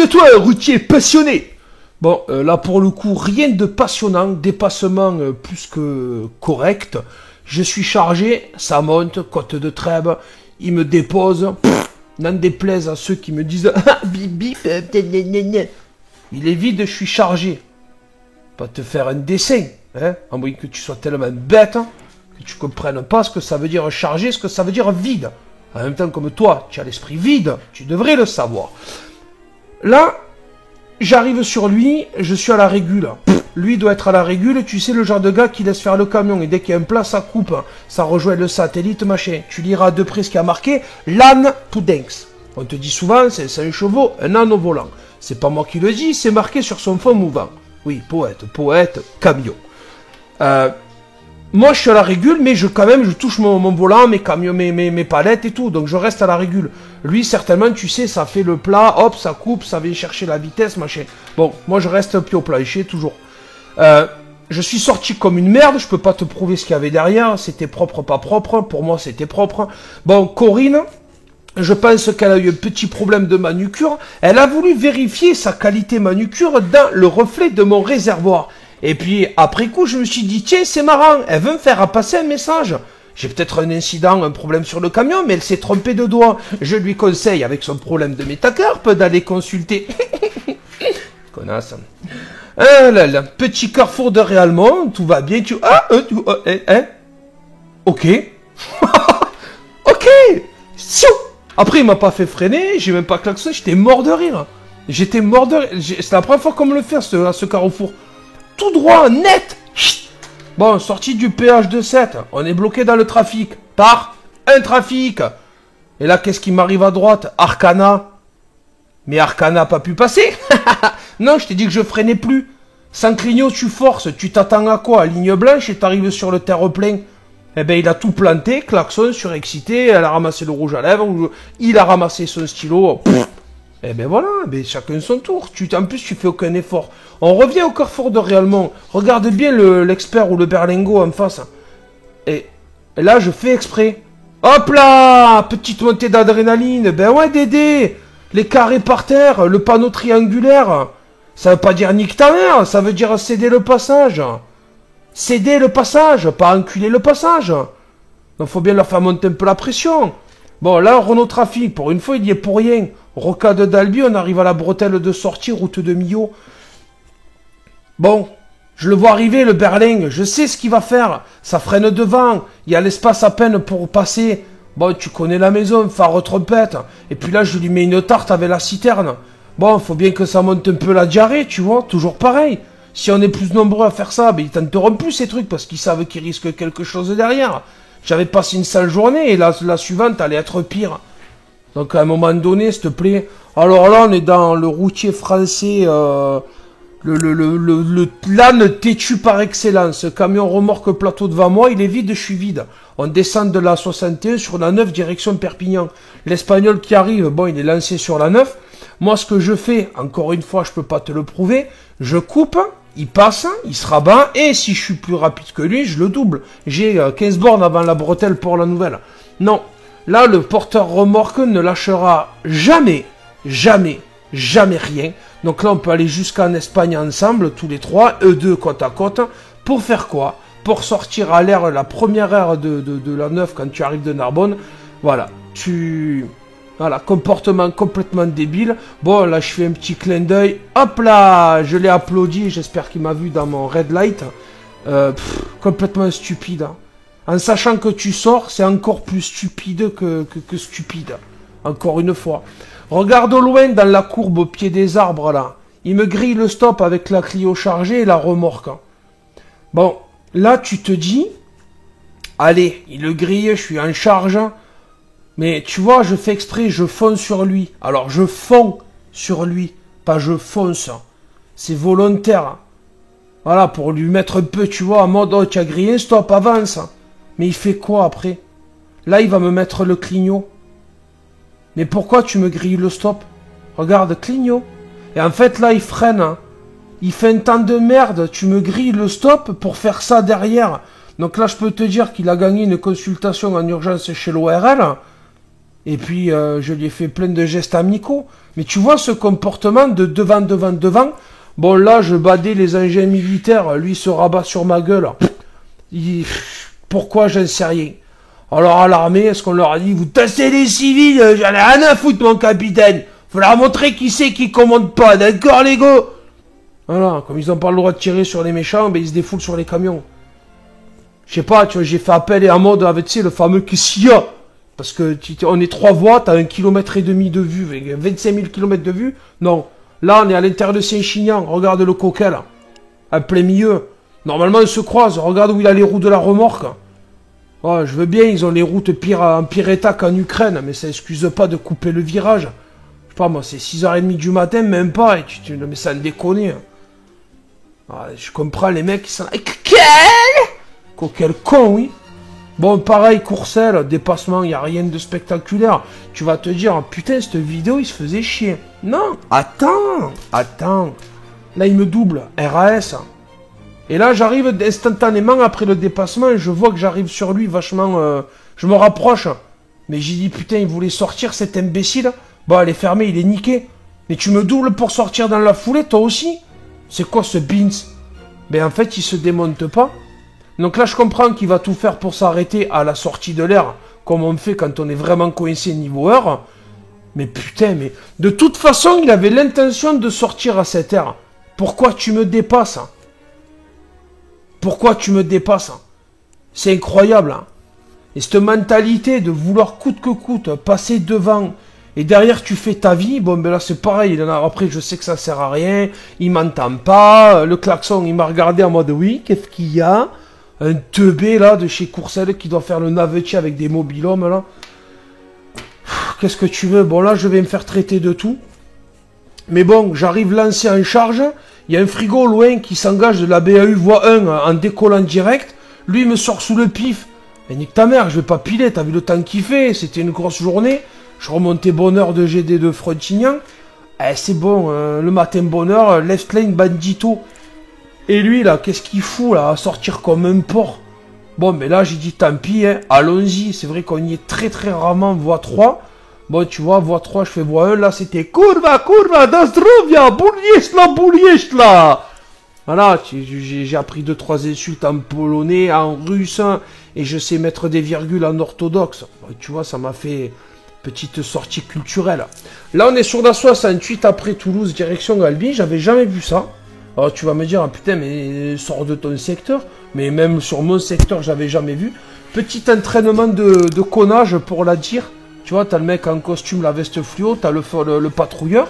toi un routier passionné. Bon, là pour le coup, rien de passionnant, dépassement plus que correct. Je suis chargé, ça monte, côte de Trèbes, il me dépose. N'en déplaise à ceux qui me disent ah, bip bip, il est vide, je suis chargé. Pas te faire un dessin, hein, à moins que tu sois tellement bête que tu comprennes pas ce que ça veut dire chargé, ce que ça veut dire vide. En même temps, comme toi, tu as l'esprit vide, tu devrais le savoir. Là, j'arrive sur lui, je suis à la régule. Lui doit être à la régule, tu sais, le genre de gars qui laisse faire le camion et dès qu'il y a un plat, ça coupe. Ça rejoint le satellite, machin. Tu liras de près ce qui a marqué l'âne to Dinks. On te dit souvent, c'est un chevaux, un âne au volant. C'est pas moi qui le dis, c'est marqué sur son fond mouvant. Oui, poète, camion. Moi, je suis à la régule, mais quand même, je touche mon volant, mes camions, mes palettes et tout. Donc, je reste à la régule. Lui, certainement, tu sais, ça fait le plat, hop, ça coupe, ça vient chercher la vitesse, machin. Bon, moi, je reste pied au plancher, toujours. Je suis sorti comme une merde, je peux pas te prouver ce qu'il y avait derrière. C'était propre, pas propre. Pour moi, c'était propre. Bon, Corinne, je pense qu'elle a eu un petit problème de manucure. Elle a voulu vérifier sa qualité manucure dans le reflet de mon réservoir. Et puis, après coup, je me suis dit, tiens, c'est marrant, elle veut me faire passer un message. J'ai peut-être un incident, un problème sur le camion, mais elle s'est trompée de doigt. Je lui conseille, avec son problème de métacarpe, d'aller consulter. Connasse. Ah là là, petit carrefour de Réalmont, tout va bien, ok. Ok. Siou. Après, il m'a pas fait freiner, j'ai même pas klaxonné, j'étais mort de rire. J'étais mort de rire. C'est la première fois qu'on me le fait, ce carrefour. Tout droit, net. Bon, sortie du péage de 7, on est bloqué dans le trafic. Par un trafic. Et là, qu'est-ce qui m'arrive à droite? Arcana. Mais Arcana n'a pas pu passer. Non, je t'ai dit que je freinais plus. Sans clignot, tu forces. Tu t'attends à quoi? Ligne blanche et t'arrives sur le terre-plein. Eh ben, il a tout planté, klaxon, surexcité, elle a ramassé le rouge à lèvres, il a ramassé son stylo. Pff. Eh ben voilà, ben chacun son tour. En plus, tu fais aucun effort. On revient au carrefour de Réalmont. Regarde bien l'expert ou le berlingot en face. Et là, je fais exprès. Hop là! Petite montée d'adrénaline. Ben ouais, Dédé! Les carrés par terre, le panneau triangulaire. Ça veut pas dire nique ta mère, ça veut dire céder le passage. Céder le passage, pas enculer le passage. Donc faut bien leur faire monter un peu la pression. Bon, là, Renault Trafic, pour une fois, il y est pour rien. Rocade d'Albi, on arrive à la bretelle de sortie, route de Millau. Bon, je le vois arriver, le berling, je sais ce qu'il va faire. Ça freine devant, il y a l'espace à peine pour passer. Bon, tu connais la maison, phare trompette. Et puis là, je lui mets une tarte avec la citerne. Bon, faut bien que ça monte un peu la diarrhée, tu vois, toujours pareil. Si on est plus nombreux à faire ça, ben ils tenteront plus ces trucs parce qu'ils savent qu'ils risquent quelque chose derrière. J'avais passé une sale journée et la suivante allait être pire. Donc à un moment donné, s'il te plaît. Alors là, on est dans le routier français, l'âne têtu par excellence. Camion remorque plateau devant moi, il est vide, je suis vide. On descend de la 61 sur la 9 direction Perpignan. L'espagnol qui arrive, bon, il est lancé sur la 9. Moi, ce que je fais, encore une fois, je peux pas te le prouver, je coupe, il passe, il se rabat, et si je suis plus rapide que lui, je le double. J'ai 15 bornes avant la bretelle pour la nouvelle. Non, là, le porteur remorque ne lâchera jamais, jamais, jamais rien. Donc là, on peut aller jusqu'en Espagne ensemble, tous les trois, eux deux côte à côte, pour faire quoi? Pour sortir à l'air, la première heure de la 9 quand tu arrives de Narbonne. Voilà, Voilà, comportement complètement débile. Bon, là, je fais un petit clin d'œil. Hop là, je l'ai applaudi. J'espère qu'il m'a vu dans mon red light. Complètement stupide. Hein. En sachant que tu sors, c'est encore plus stupide que stupide. Encore une fois. Regarde au loin dans la courbe au pied des arbres, là. Il me grille le stop avec la Clio chargée et la remorque. Bon, là, tu te dis... Allez, il le grille, je suis en charge... Mais tu vois, je fais exprès, je fonce sur lui. Alors je fonds sur lui, pas je fonce. C'est volontaire. Voilà, pour lui mettre un peu, tu vois, en mode, oh, tu as grillé, stop, avance. Mais il fait quoi après? Là, il va me mettre le clignot. Mais pourquoi tu me grilles le stop? Regarde, clignot. Et en fait, là, il freine. Hein. Il fait un temps de merde, tu me grilles le stop pour faire ça derrière. Donc là, je peux te dire qu'il a gagné une consultation en urgence chez l'ORL. Et puis, je lui ai fait plein de gestes amicaux. Mais tu vois ce comportement de devant. Bon, là, je badais les engins militaires. Lui, il se rabat sur ma gueule. Pourquoi, j'en sais rien. Alors, à l'armée, est-ce qu'on leur a dit, vous tassez les civils, j'en ai rien à foutre, mon capitaine. Faut leur montrer qui c'est qui commande pas, d'accord, les gars? Voilà, comme ils n'ont pas le droit de tirer sur les méchants, ben ils se défoulent sur les camions. Je sais pas, tu vois, j'ai fait appel à mode avec, tu sais, le fameux Kessia. Parce que on est 3 voies, t'as 1,5 km de vue, 25 000 km de vue. Non, là, on est à l'intérieur de Saint-Chinian. Regarde le coquet, là. À plein milieu. Normalement, on se croise. Regarde où il a les roues de la remorque. Oh, je veux bien, ils ont les routes en pire état qu'en Ukraine, mais ça excuse pas de couper le virage. Je sais pas, moi, c'est 6h30 du matin, même pas, et mais ça me déconne. Ah, je comprends, les mecs, ils sont là. Quel con, oui. Bon, pareil, Courcelles, dépassement, il n'y a rien de spectaculaire. Tu vas te dire, putain, cette vidéo, il se faisait chier. Non, attends. Là, il me double, RAS. Et là, j'arrive instantanément après le dépassement et je vois que j'arrive sur lui vachement... je me rapproche. Mais j'ai dit, putain, il voulait sortir, cet imbécile. Bon, elle est fermée, il est niqué. Mais tu me doubles pour sortir dans la foulée, toi aussi? C'est quoi ce beans? Ben, en fait, il se démonte pas. Donc là, je comprends qu'il va tout faire pour s'arrêter à la sortie de l'air, comme on fait quand on est vraiment coincé niveau heure. Mais putain, mais... De toute façon, il avait l'intention de sortir à cette heure. Pourquoi tu me dépasses? Pourquoi tu me dépasses? C'est incroyable, hein. Et cette mentalité de vouloir coûte que coûte passer devant et derrière tu fais ta vie, bon ben là c'est pareil, après je sais que ça sert à rien, il m'entend pas, le klaxon il m'a regardé en mode oui, qu'est-ce qu'il y a? Un teubé là de chez Courcelles qui doit faire le navetier avec des mobilhommes là. Qu'est-ce que tu veux? Bon là je vais me faire traiter de tout. Mais bon, j'arrive lancé en charge. Il y a un frigo au loin qui s'engage de la BAU voie 1 en décollant direct. Lui, il me sort sous le pif. Mais nique ta mère, je vais pas piler, t'as vu le temps qu'il fait? C'était une grosse journée. Je remontais bonheur de GD de Frontignan. Eh, c'est bon, le matin bonheur, left lane bandito. Et lui, là, qu'est-ce qu'il fout, là, à sortir comme un porc? Bon, mais là, j'ai dit, tant pis, hein, allons-y. C'est vrai qu'on y est très très rarement, voie 3. Bon, tu vois, voie 3, je fais voie 1, là, c'était kurva, dozdrovia, boulieshla. Voilà, j'ai appris 2-3 insultes en polonais, en russe, et je sais mettre des virgules en orthodoxe. Bon, tu vois, ça m'a fait petite sortie culturelle. Là, on est sur la 68 après Toulouse, direction Albi, j'avais jamais vu ça. Alors, tu vas me dire, ah, putain, mais sors de ton secteur. Mais même sur mon secteur, j'avais jamais vu. Petit entraînement de connage pour la dire. Tu vois, t'as le mec en costume, la veste fluo, t'as le patrouilleur.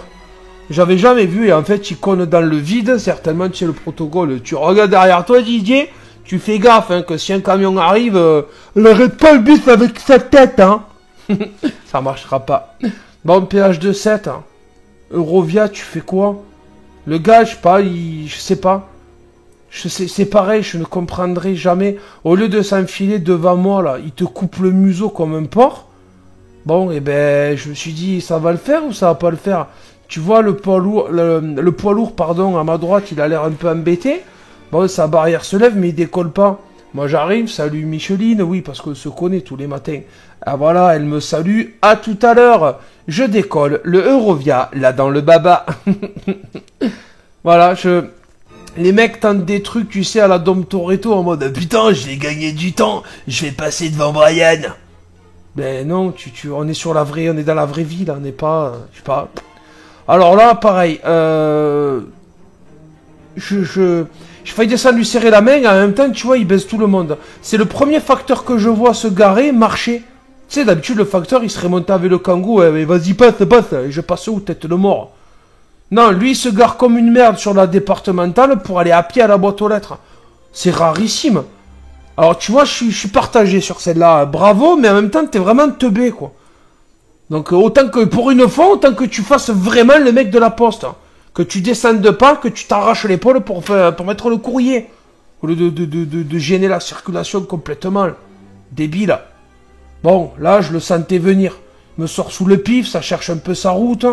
J'avais jamais vu, et en fait, il conne dans le vide, certainement, tu sais, le protocole. Tu regardes derrière toi, Didier, tu fais gaffe, hein, que si un camion arrive, n'arrête pas le bus avec sa tête, hein. Ça marchera pas. Bon, péage de 7, hein. Eurovia, tu fais quoi? Le gars, je sais pas, je sais pas. C'est pareil, je ne comprendrai jamais. Au lieu de s'enfiler devant moi, là, il te coupe le museau comme un porc. Bon, et ben, je me suis dit, ça va le faire ou ça va pas le faire? Tu vois, le poids lourd, pardon, à ma droite, il a l'air un peu embêté. Bon, sa barrière se lève, mais il décolle pas. Moi, j'arrive, salut Micheline, oui, parce qu'on se connaît tous les matins. Ah voilà, elle me salue, à tout à l'heure. Je décolle, le Eurovia, là dans le baba. Voilà, les mecs tentent des trucs, tu sais, à la Dom Toretto, en mode, putain, je vais gagner du temps, je vais passer devant Brian. Ben non, on est sur la vraie, on est dans la vraie vie, là, on n'est pas, je sais pas. Alors là, pareil, je failli descendre lui serrer la main, et en même temps, tu vois, il baisse tout le monde. C'est le premier facteur que je vois se garer, marcher. Tu sais, d'habitude, le facteur, il serait monté avec le kangou, mais vas-y, passe, et je passe où, tête de mort. Non, lui, il se gare comme une merde sur la départementale pour aller à pied à la boîte aux lettres. C'est rarissime. Alors, tu vois, je suis partagé sur celle-là. Bravo, mais en même temps, t'es vraiment teubé, quoi. Donc, autant que, pour une fois, autant que tu fasses vraiment le mec de la poste. Hein. Que tu descendes pas, que tu t'arraches l'épaule pour mettre le courrier. Au lieu de gêner la circulation complètement. Débile. Bon, là, je le sentais venir. Il me sort sous le pif, ça cherche un peu sa route.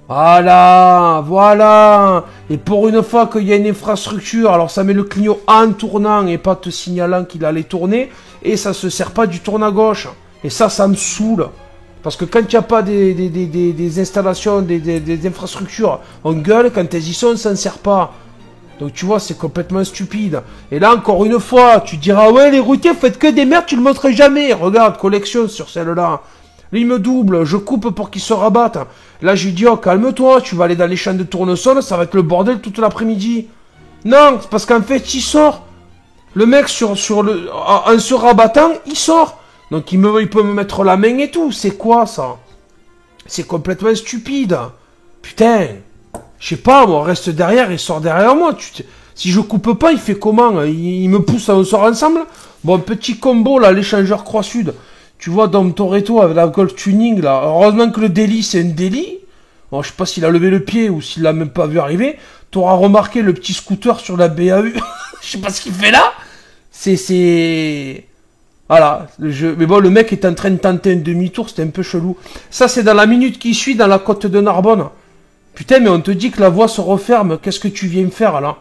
Voilà, voilà. Et pour une fois qu'il y a une infrastructure, alors ça met le clignot en tournant et pas te signalant qu'il allait tourner. Et ça se sert pas du tourne à gauche. Et ça me saoule. Parce que quand il n'y a pas des installations, des infrastructures, on gueule, quand elles y sont, on s'en sert pas. Donc tu vois, c'est complètement stupide. Et là, encore une fois, tu diras, ouais, les routiers, faites que des merdes, tu le montres jamais. Regarde, collection sur celle-là. Là, il me double, je coupe pour qu'il se rabatte. Là, j'ai dit, oh, calme-toi, tu vas aller dans les champs de tournesol, ça va être le bordel toute l'après-midi. Non, c'est parce qu'en fait, il sort. Le mec, en se rabattant, il sort. Donc il peut me mettre la main et tout. C'est quoi ça? C'est complètement stupide. Putain. Je sais pas, moi, reste derrière et sort derrière moi. Si je coupe pas, il fait comment? Il me pousse, on sort ensemble? Bon, petit combo là, l'échangeur Croix-Sud. Tu vois, dans Toretto avec la Golf Tuning là. Heureusement que le délit, c'est un délit. Bon, je sais pas s'il a levé le pied ou s'il l'a même pas vu arriver. T'auras remarqué le petit scooter sur la BAU. Je sais pas ce qu'il fait là. C'est... Voilà, mais bon, le mec est en train de tenter un demi-tour, c'était un peu chelou. Ça, c'est dans la minute qui suit, dans la côte de Narbonne. Putain, mais on te dit que la voie se referme, qu'est-ce que tu viens me faire, là?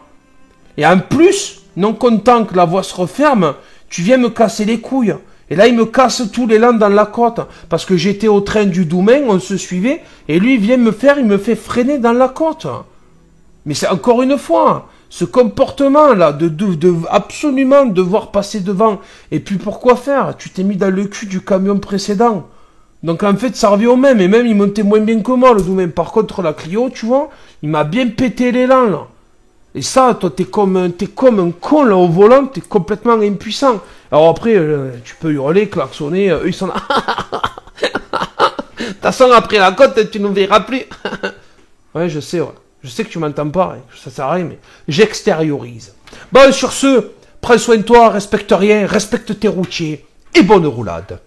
Et en plus, non content que la voie se referme, tu viens me casser les couilles. Et là, il me casse tous les lands dans la côte. Parce que j'étais au train du Doumain, on se suivait, et lui, il vient il me fait freiner dans la côte. Mais c'est encore une fois... Ce comportement-là, de absolument devoir passer devant, et puis pourquoi faire? Tu t'es mis dans le cul du camion précédent. Donc en fait, ça revient au même, et même il montait moins bien que moi, le Doumain. Par contre, la Clio, tu vois, il m'a bien pété l'élan, là. Et ça, toi, t'es comme un con, là, au volant, t'es complètement impuissant. Alors après, tu peux hurler, klaxonner, eux, ils sont là. De toute façon, après la côte, tu nous verras plus. Ouais, je sais, ouais. Je sais que tu m'entends pas, hein, ça sert à rien, mais j'extériorise. Bon, sur ce, prends soin de toi, respecte rien, respecte tes routiers, et bonne roulade.